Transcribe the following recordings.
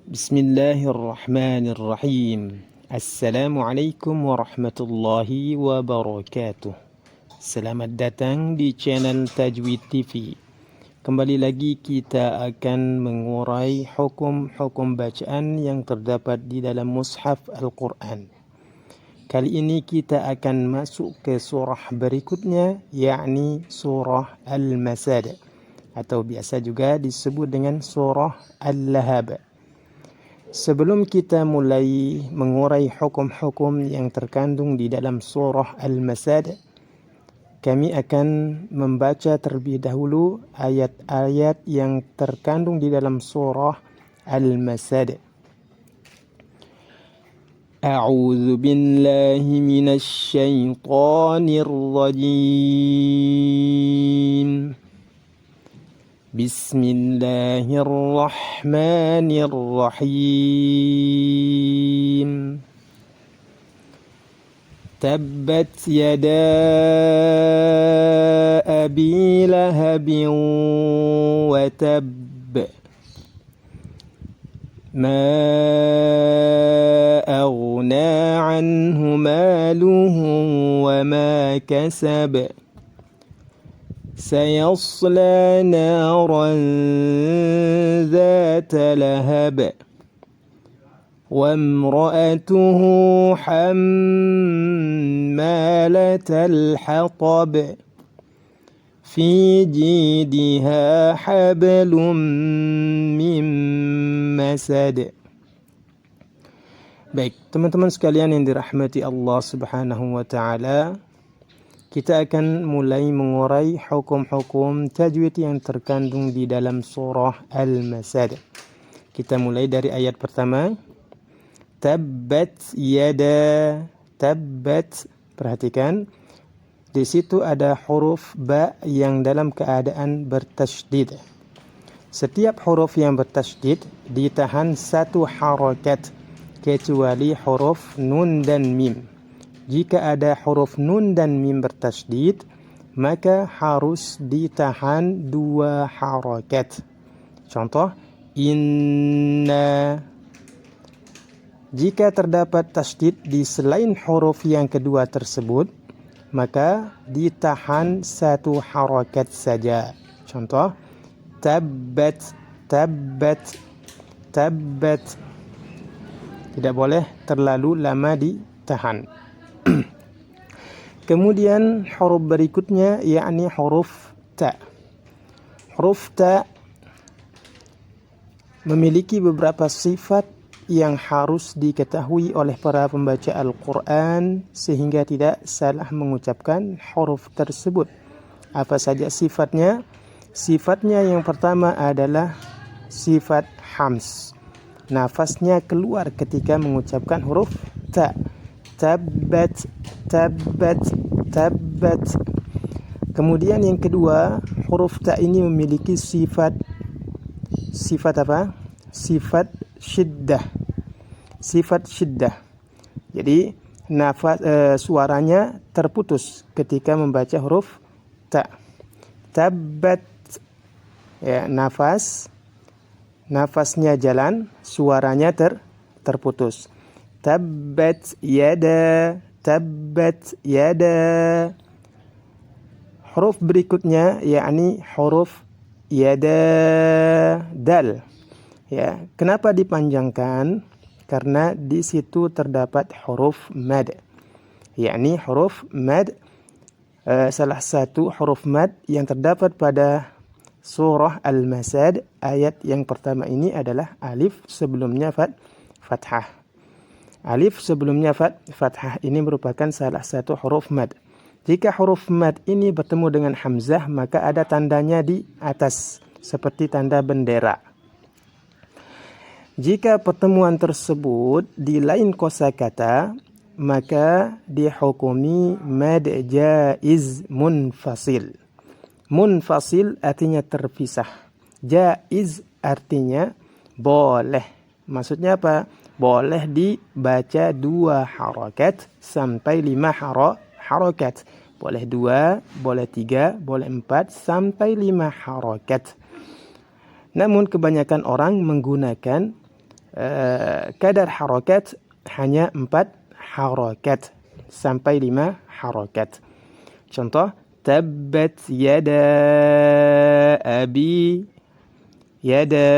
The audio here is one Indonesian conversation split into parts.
Bismillahirrahmanirrahim. Assalamualaikum warahmatullahi wabarakatuh. Selamat datang di channel Tajwid TV. Kembali lagi kita akan mengurai hukum-hukum bacaan yang terdapat di dalam mushaf Al-Quran. Kali ini kita akan masuk ke surah berikutnya, yakni surah Al-Masad, atau biasa juga disebut dengan surah Al-Lahab. Sebelum kita mulai mengurai hukum-hukum yang terkandung di dalam surah Al-Masad, kami akan membaca terlebih dahulu ayat-ayat yang terkandung di dalam surah Al-Masad. A'udzu billahi minasy syaithanir rajim. Bismillahirrahmanirrahim. Tabbat yada abi lahabin wa tabb. Ma aghna anhu maluhu wa ma kasab. سيصلى نارا ذات لهب وامرأته حمالة الحطب في جيدها حبل من مسد. Baik, teman-teman sekalian yang dirahmati Allah Subhanahu wa taala, kita akan mulai mengurai hukum-hukum tajwid yang terkandung di dalam surah Al-Masad. Kita mulai dari ayat pertama. Tabbat yada. Tabbat. Perhatikan. Di situ ada huruf ba yang dalam keadaan bertasydid. Setiap huruf yang bertasydid ditahan satu harakat, kecuali huruf nun dan mim. Jika ada huruf nun dan mim bertasydid, maka harus ditahan dua harakat. Contoh, inna. Jika terdapat tasydid di selain huruf yang kedua tersebut, maka ditahan satu harakat saja. Contoh, tabbat, tabbat, tabbat. Tidak boleh terlalu lama ditahan. Kemudian huruf berikutnya yakni huruf ta. Huruf ta memiliki beberapa sifat yang harus diketahui oleh para pembaca Al-Quran sehingga tidak salah mengucapkan huruf tersebut. Apa saja sifatnya? Sifatnya yang pertama adalah sifat hams. Nafasnya keluar ketika mengucapkan huruf ta. Tabbat, tabbat, tabbat. Kemudian yang kedua, huruf ta ini memiliki sifat apa? Sifat syiddah. Sifat syiddah. Jadi nafas suaranya terputus ketika membaca huruf ta. Tabbat, ya, nafasnya jalan, suaranya terputus. Tabbat yada, tabbat yada. Huruf berikutnya yakni huruf yada, dal. Ya, kenapa dipanjangkan? Karena di situ terdapat huruf mad. Yakni huruf mad, salah satu huruf mad yang terdapat pada surah Al-Masad. Ayat yang pertama ini adalah alif, sebelumnya fathah. Alif sebelumnya fathah ini merupakan salah satu huruf mad. Jika huruf mad ini bertemu dengan hamzah, maka ada tandanya di atas, seperti tanda bendera. Jika pertemuan tersebut di lain kosakata, maka dihukumi mad jaiz munfasil. Munfasil artinya terpisah. Jaiz artinya boleh. Maksudnya apa? Boleh dibaca dua harakat sampai 5 harakat. Boleh 2, boleh 3, boleh 4, sampai 5 harakat. Namun kebanyakan orang menggunakan kadar harakat hanya 4 harakat sampai 5 harakat. Contoh, tabbat yada abi, yada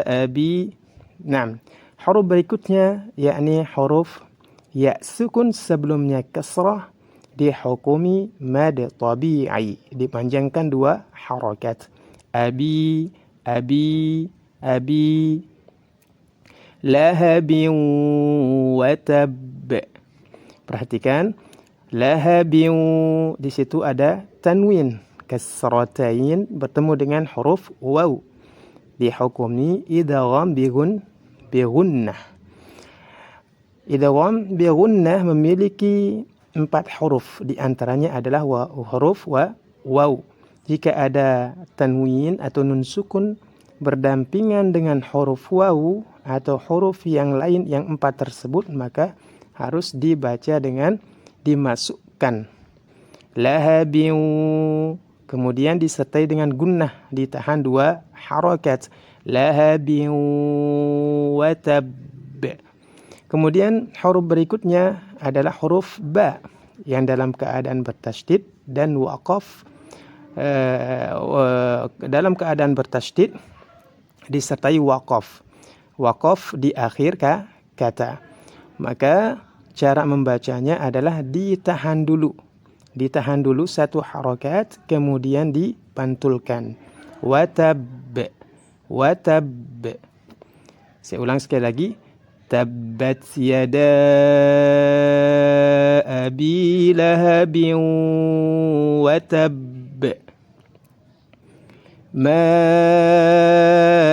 abi. Nah, huruf berikutnya yakni huruf ya sukun sebelumnya kasrah dihukumi mad tabi'i, dipanjangkan 2 harakat. Abi, abi, abi. Lahabin wa tab. Perhatikan, lahabin di situ ada tanwin kasratain bertemu dengan huruf waw, dihukumi idgham bigunnah. Idgham bigunnah memiliki 4 huruf, di antaranya adalah huruf waw. Jika ada tanwin atau nun sukun berdampingan dengan huruf waw atau huruf yang lain yang 4 tersebut, maka harus dibaca dengan dimasukkan. Lahabin, kemudian disertai dengan gunnah, ditahan 2 harakat. Lahabin wa tab. Kemudian huruf berikutnya adalah huruf ba yang dalam keadaan bertasydid dan waqaf. Dalam keadaan bertasydid disertai waqaf. Waqaf di akhir kata. Maka cara membacanya adalah ditahan dulu. Ditahan dulu 1 harakat, kemudian dipantulkan. Watab. Watab. Saya ulang sekali lagi. Tabbat yada abi lahabin watab. Ma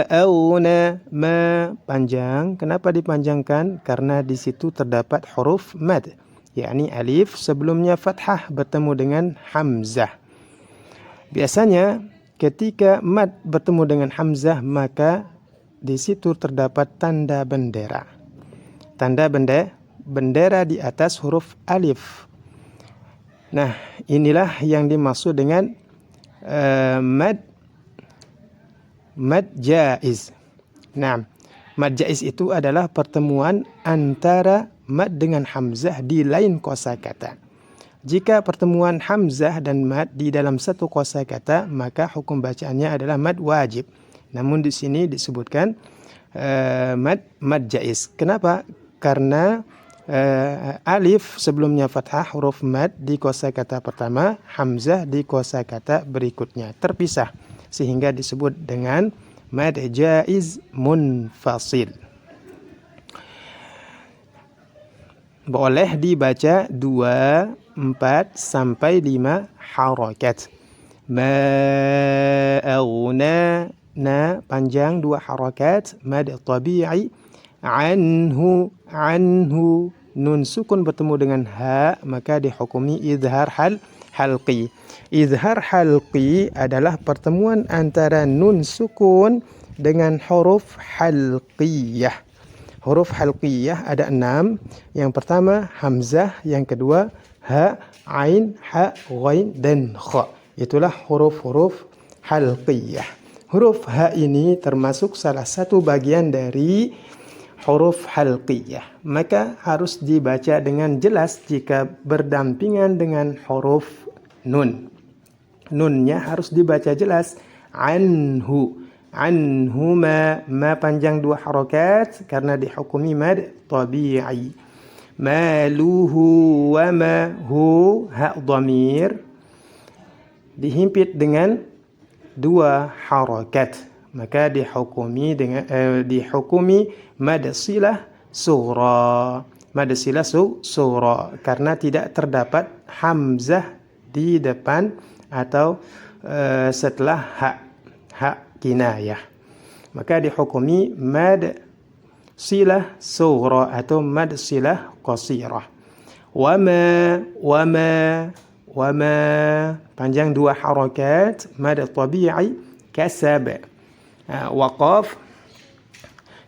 auna, ma panjang. Kenapa dipanjangkan? Karena di situ terdapat huruf mad, yakni alif sebelumnya fathah bertemu dengan hamzah. Biasanya ketika mad bertemu dengan hamzah, maka di situ terdapat tanda bendera. Tanda bendera di atas huruf alif. Nah, inilah yang dimaksud dengan mad jaiz. Nah, mad jaiz itu adalah pertemuan antara mad dengan hamzah di lain kosakata. Jika pertemuan hamzah dan mad di dalam satu kosakata, maka hukum bacaannya adalah mad wajib. Namun di sini disebutkan mad jaiz. Kenapa? Karena alif sebelumnya fathah huruf mad di kosakata pertama, hamzah di kosakata berikutnya, terpisah, sehingga disebut dengan mad jaiz munfasil. Boleh dibaca 2, 4 sampai 5 harakat. Ma aghna, na panjang 2 harakat, mad tabi'i. Anhu, anhu, nun sukun bertemu dengan ha, maka dihukumi izhar halqi. Izhar halqi adalah pertemuan antara nun sukun dengan huruf halqiyah. Huruf halqiyah ada 6. Yang pertama hamzah, yang kedua ha, ain, ha, ghain, dan kha. Itulah huruf-huruf halqiyah. Huruf ha ini termasuk salah satu bagian dari huruf halqiyah. Maka harus dibaca dengan jelas jika berdampingan dengan huruf nun. Nunnya harus dibaca jelas. Anhu, anhuma, ma panjang 2 harakat karena dihukumi mad tabi'i. Maluhu wa ma, hu, ha dhamir dihimpit dengan 2 harakat, maka dihukumi dengan dihukumi mad silah sughra. Mad silah sughra karena tidak terdapat hamzah di depan atau setelah ha kinayah, maka dihukumi mad silah sughra atau mad silah qasirah. Wama, wama, wama panjang 2 harakat, mad tabi'i kasab. Waqaf,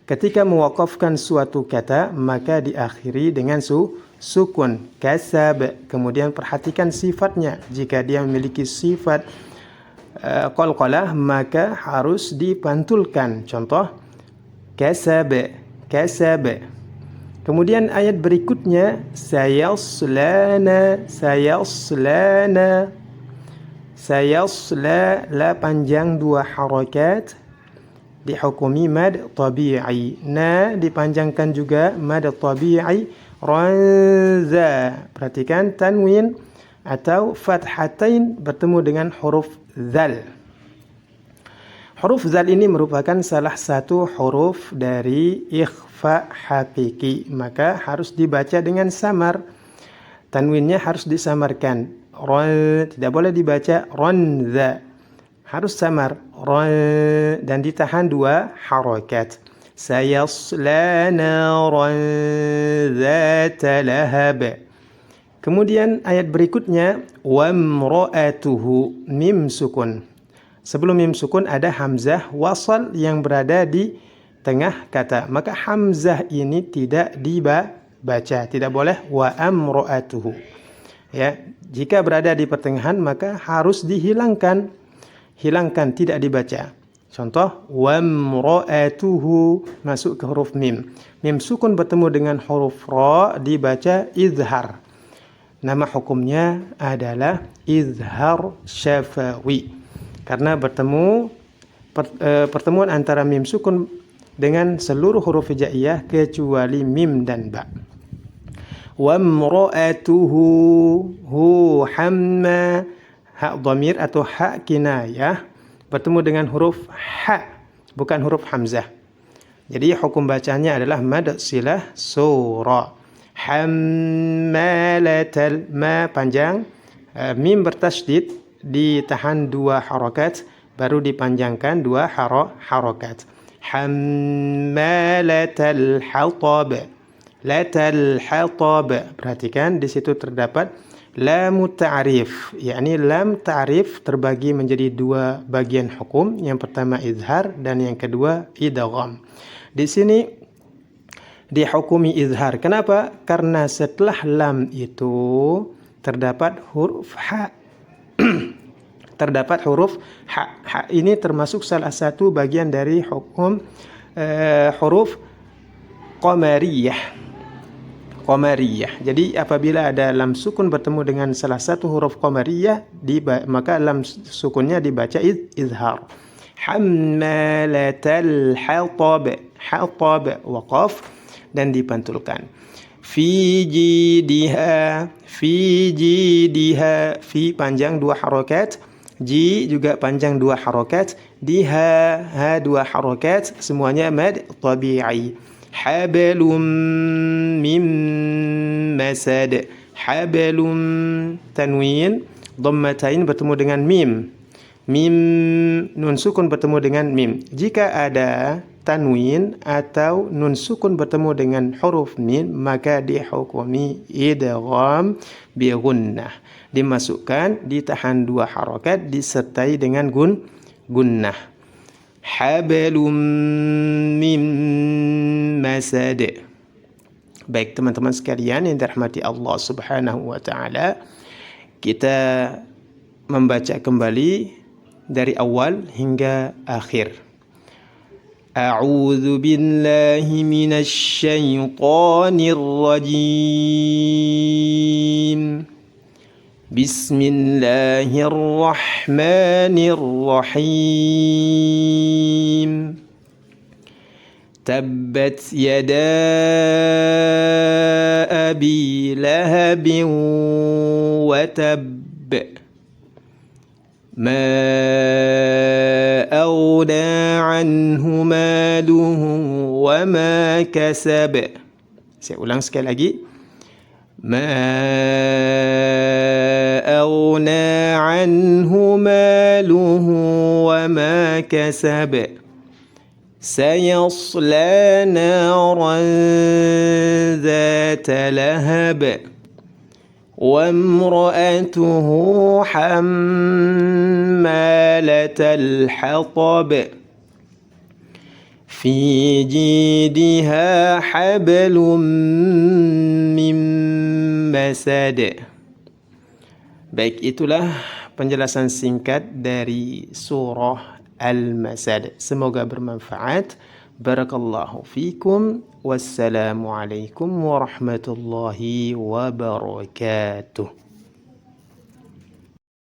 ketika mewaqafkan suatu kata maka diakhiri dengan sukun kasab. Kemudian perhatikan sifatnya. Jika dia memiliki sifat qalqalah maka harus dipantulkan. Contoh kasab. Kemudian ayat berikutnya sayaslana. Sayasla, la panjang 2 harakat, dihukumi mad tabi'i. Na dipanjangkan juga mad tabi'i. Ranza, perhatikan tanwin atau fathatain bertemu dengan huruf zal. Huruf zal ini merupakan salah satu huruf dari ikhfa hakiki, maka harus dibaca dengan samar. Tanwinnya harus disamarkan. Tidak boleh dibaca ranza, harus samar. Dan ditahan 2 harakat. Sayasla naran zata lahab. Kemudian ayat berikutnya wamra'atuhu, mim sukun. Sebelum mim sukun ada hamzah wasal yang berada di tengah kata, maka hamzah ini tidak dibaca, tidak boleh wa amra'atuhu. Ya, jika berada di pertengahan maka harus hilangkan, tidak dibaca. Contoh wamra'atuhu masuk ke huruf mim. Mim sukun bertemu dengan huruf ra dibaca izhar. Nama hukumnya adalah izhar syafawi. Karena pertemuan antara mim sukun dengan seluruh huruf hijaiyah kecuali mim dan ba. Wamra'atuhu, hu hamma, hak dhamir atau hak kinayah bertemu dengan huruf ha, bukan huruf hamzah. Jadi hukum bacanya adalah mad silah sura. Hammalatal, ma panjang, mim bertasydid, ditahan 2 harakat, baru dipanjangkan 2 harakat. Hammalatal hatab. Latal hatab. Perhatikan di situ terdapat lam ta'rif, yakni lam ta'rif terbagi menjadi 2 bagian hukum. Yang pertama izhar dan yang kedua idgham. Di sini dihukumi izhar. Kenapa? Karena setelah lam itu terdapat huruf ha. Terdapat huruf ha. Ha ini termasuk salah satu bagian dari hukum huruf qamariyah. Jadi apabila ada lam sukun bertemu dengan salah satu huruf qamariyah, maka lam sukunnya dibaca izhar. Hammalatal hatab, waqaf dan dipantulkan. Fi jidiha, fi panjang 2 harakat, ji juga panjang 2 harakat, diha, ha 2 harakat, semuanya mad tabi'i. Hablum mim masad. Hablum tanwin, dhammatain bertemu dengan mim. Mim nun sukun bertemu dengan mim. Jika ada tanwin atau nun sukun bertemu dengan huruf mim, maka dihukumi idgham bi gunnah. Dimasukkan, ditahan 2 harakat disertai dengan gunnah. Hablum mim masad. Baik teman-teman sekalian yang dirahmati Allah Subhanahu wa taala, kita membaca kembali dari awal hingga akhir. A'udzu billahi minasy syaithanir rajim. Bismillahirrahmanirrahim. Tabbat yada abi lahabin wa tabb. Ma aghna anhu maluhu wa ma kasab. Saya ulang sekali lagi. Ma aghna anhu maluhu wa ma kasab. Sayasla naran zata lahab. وامرأته حمالة الحطب في جيدها حبل من مسد. Baik, itulah penjelasan singkat dari surah Al-Masad. Semoga bermanfaat Barakallahu fikum. Wassalamualaikum warahmatullahi wabarakatuh.